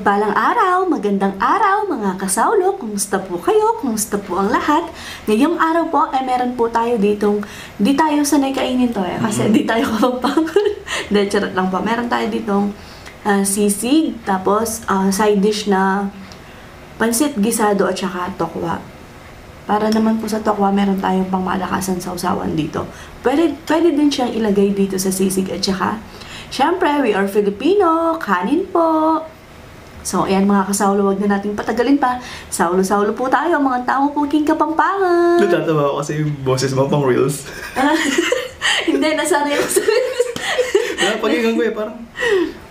Mapagpalang araw, magandang araw mga kasawlo. Kumusta po kayo? Kumusta po ang lahat? Ngayong araw po, meron po tayo ditong, di tayo sanay kainin to kasi di tayo kapagpangan. Hindi, charot lang po. Meron tayo ditong sisig, tapos side dish na pansit gisado at saka tokwa. Para naman po sa tokwa, meron tayong pangmalakasan sa usawan dito. Pwede din siyang ilagay dito sa sisig at saka, syempre, we are Filipino, kanin po. So, ayan mga kasawlo, wag na nating patagalin pa. Sawlo-sawlo po tayo, mga tao po king Kapampangan. Natatawa ako kasi yung boses mo pang reels. Hindi, nasanay ako sa reels. Napagiging ko parang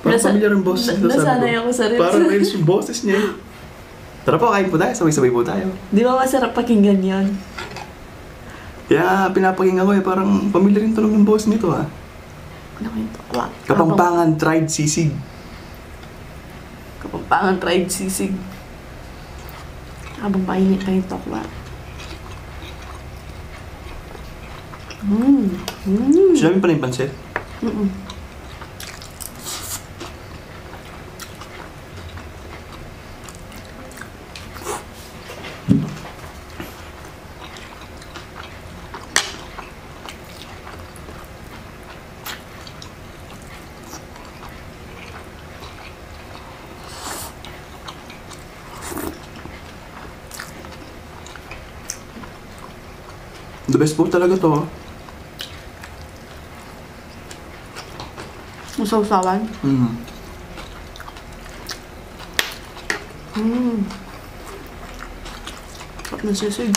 familiar yung boses nito. Nasanay ako sa reels. Parang reels yung boses niya. Tara po, kain po tayo. Sabay-sabay po tayo. Di ba masarap pakinggan yun? Kaya pinapakinggan ko parang familiar yung tunog ng boses nito ha. Ano ko yung tokwa? Kapampangan tried sisig. Kapampangan tried sisig. Habang painit na yung tokwa. Sinabi pa na yung pansit? The best po talaga to. Masawsawan? Sarap na sisig.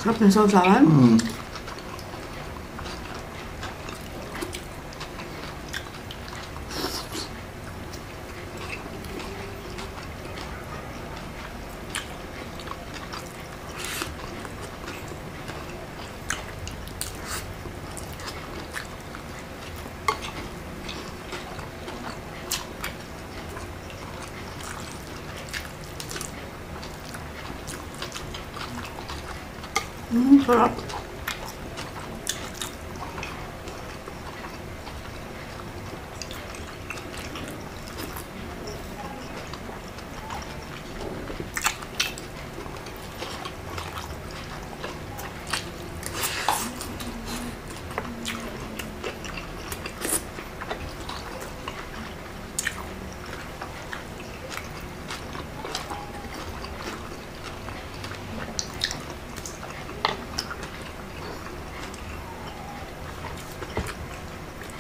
Sarap na sawsawan? Sarap.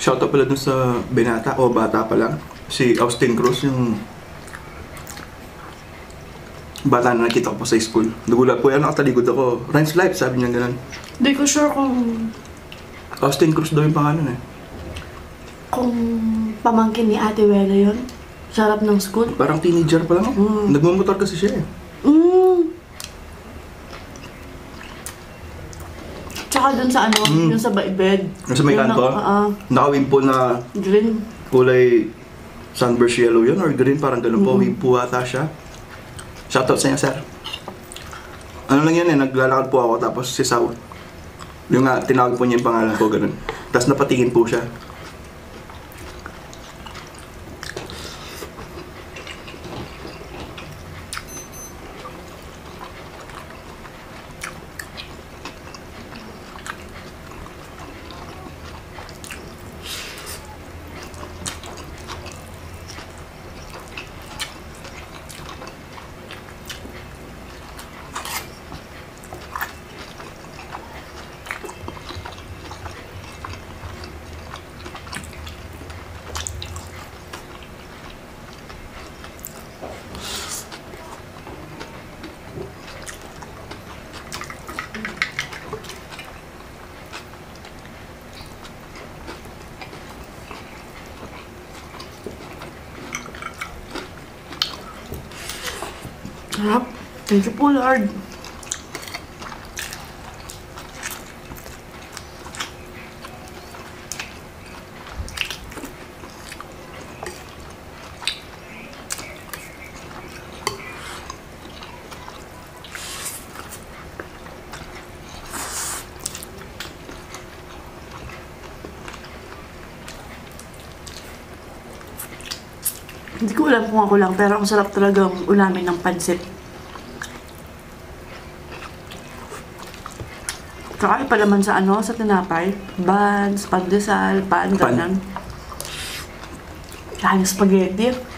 Shoutout pala dun sa binata o bata pa lang. Si Austin Cruz, yung bata na nakita ko po sa school. Nagulat po yan, nakataligod ako. Ryan's Life, sabi niya ganun. Hindi ko sure kung Austin Cruz daw yung pangalan eh. kung pamangkin ni Ate Wela yun. Sarap ng school. Parang teenager pa lang. Nagmamotor kasi siya eh. Tsaka dun sa ano, yung sa bed. Yung sa may kanto? Naka-wimpo na Green. kulay sunburst yellow yun or green, parang ganun po. Wimpo ata siya. Shoutout sa inyo, sir. Ano lang yan eh, naglalakad po ako tapos si Sao. Yung nga, tinawag po niya yung pangalan ko, ganun. Tapos napatingin po siya. Sarap. Thank you po, Lord. Hindi ko alam kung ako lang, pero ang sarap talagang ulamin ng pansit. Tsaka ipa naman sa ano, sa tinapay. Buns, pandesal, pan, ganun. Tsaka yung spaghetti.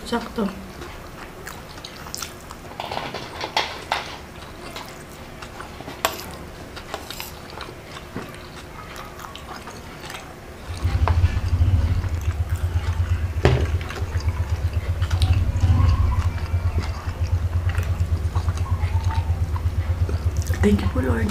Sakto. Thank you po, Lord.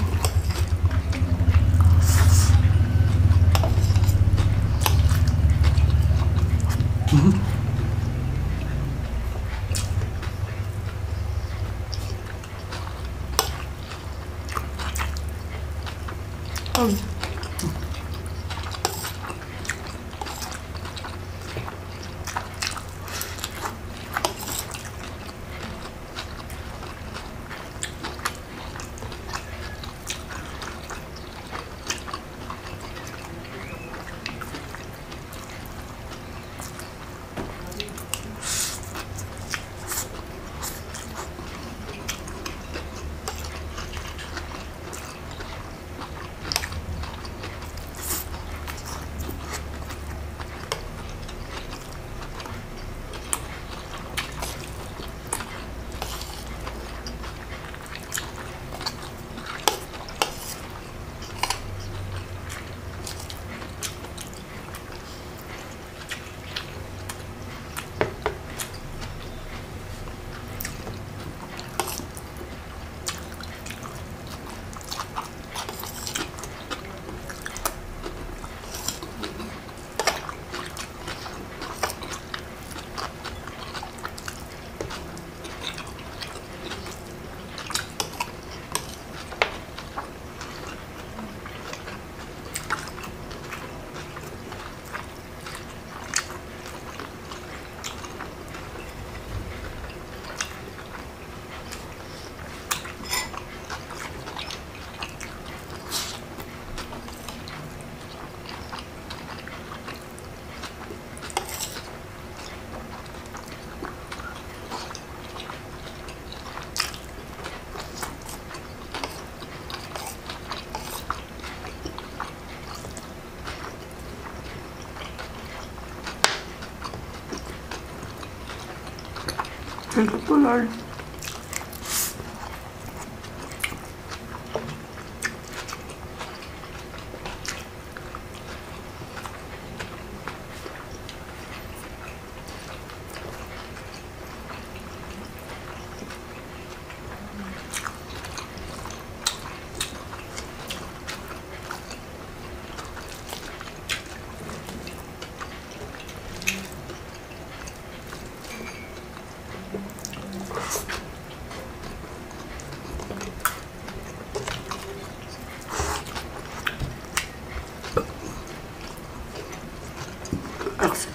Thank you po, Lord.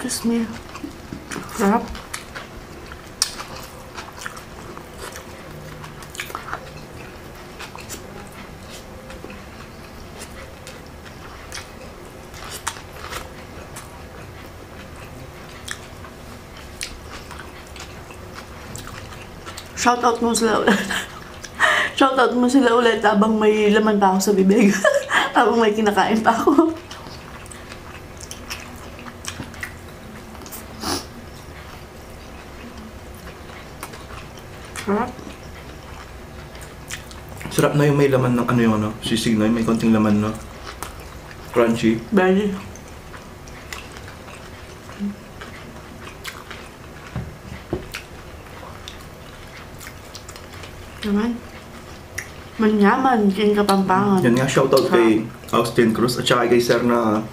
Excuse me. Sarap. Shoutout mo sila ulit. Shoutout mo sila ulit habang may laman pa ako sa bibig. Habang may kinakain pa ako. Sarap. Sarap na yung may laman ng ano yung ano, sisig na yung may konting laman no. Crunchy. Very. Naman. Manyaman, king Kapampangan. Yan nga, shoutout kay Austin Cruz at saka kay Sir na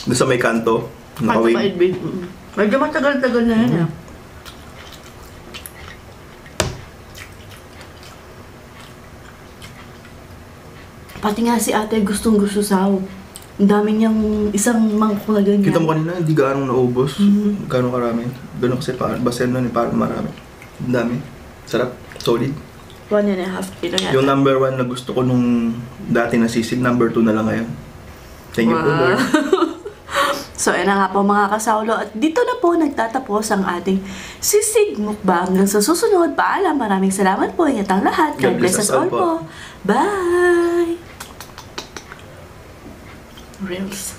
doon sa may kanto. Nakawing. Medyo matagal-tagal na yan ah. Pati nga si ate gustong-gusto saw. Ang dami niyang isang mangkok na ganyan. Kita mo kanina, hindi gaano naubos. Gaano karami. Ganun kasi basen nun, parang marami. Ang dami. Sarap. Solid. 1.5 kilo yata. Yung number 1 na gusto ko nung dati na sisig, number 2 na lang ngayon. Thank you po, Lord. So, yan na nga po mga kasaulo. At dito na po nagtatapos ang ating sisig mukbang. Hanggang sa susunod, paalam. Maraming salamat po. Ingat ang lahat. God bless us all po. Bye! Reels.